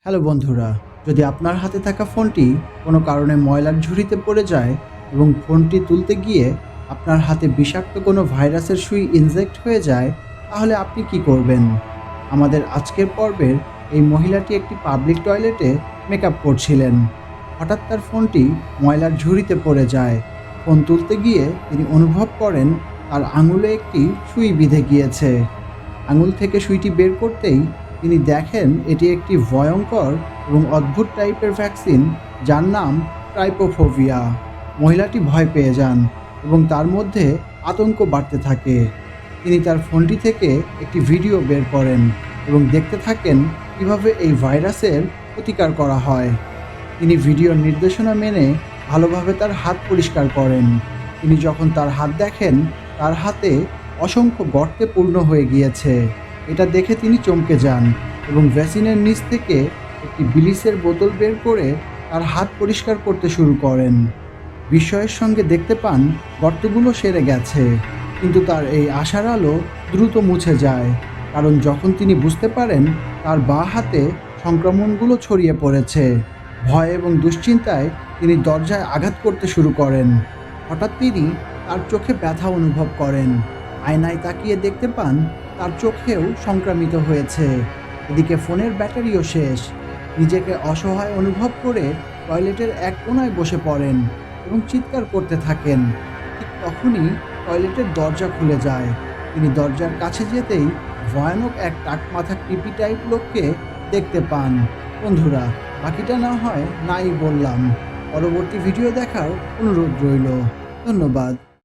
Hello বন্ধুরা, যদি আপনার হাতে থাকা ফোনটি কোনো কারণে ময়লার ঝুড়িতে পড়ে যায় এবং ফোনটি তুলতে গিয়ে আপনার হাতে বিষাক্ত কোনো ভাইরাসের সুই ইনজেক্ট হয়ে যায়, তাহলে আপনি কি করবেন? আমাদের আজকের পর্বের এই মহিলাটি একটি পাবলিক টয়লেটে মেকআপ করছিলেন। হঠাৎ তার ফোনটি ময়লার ঝুড়িতে পড়ে যায়। ফোন তুলতে গিয়ে তিনি অনুভব করেন তার আঙুলে একটি সুই বিঁধে গিয়েছে। আঙুল থেকে সুইটি বের করতেই তিনি দেখেন এটি একটি ভয়ঙ্কর এবং অদ্ভুত টাইপের ভ্যাকসিন, যার নাম ট্রাইপোফোভিয়া। মহিলাটি ভয় পেয়ে যান এবং তার মধ্যে আতঙ্ক বাড়তে থাকে। তিনি তার ফোনটি থেকে একটি ভিডিও বের করেন এবং দেখতে থাকেন কিভাবে এই ভাইরাসের প্রতিকার করা হয়। তিনি ভিডিওর নির্দেশনা মেনে ভালোভাবে তার হাত পরিষ্কার করেন। তিনি যখন তার হাত দেখেন, তার হাতে অসংখ্য গর্তে পূর্ণ হয়ে গিয়েছে। এটা দেখে তিনি চমকে যান এবং ভ্যাসিনের নিচ থেকে একটি বিলিসের বোতল বের করে তার হাত পরিষ্কার করতে শুরু করেন। বিস্ময়ের সঙ্গে দেখতে পান গর্তগুলো সেরে গেছে, কিন্তু তার এই আশার আলো দ্রুত মুছে যায়, কারণ যখন তিনি বুঝতে পারেন তার বাঁ হাতে সংক্রমণগুলো ছড়িয়ে পড়েছে। ভয় এবং দুশ্চিন্তায় তিনি দরজায় আঘাত করতে শুরু করেন। হঠাৎ তিনি তার চোখে ব্যথা অনুভব করেন। আয়নায় তাকিয়ে দেখতে পান তার চোখেও সংক্রামিত হয়েছে। এদিকে ফোনের ব্যাটারিও শেষ। নিজেকে অসহায় অনুভব করে টয়লেটের এক কোণায় বসে পড়েন এবং চিৎকার করতে থাকেন। ঠিক তখনই টয়লেটের দরজা খুলে যায়। তিনি দরজার কাছে যেতেই ভয়ানক এক টাকমাথা ক্রিপি টাইপ লোককে দেখতে পান। বন্ধুরা, বাকিটা না হয় নাই বললাম। পরবর্তী ভিডিও দেখার অনুরোধ রইল। ধন্যবাদ।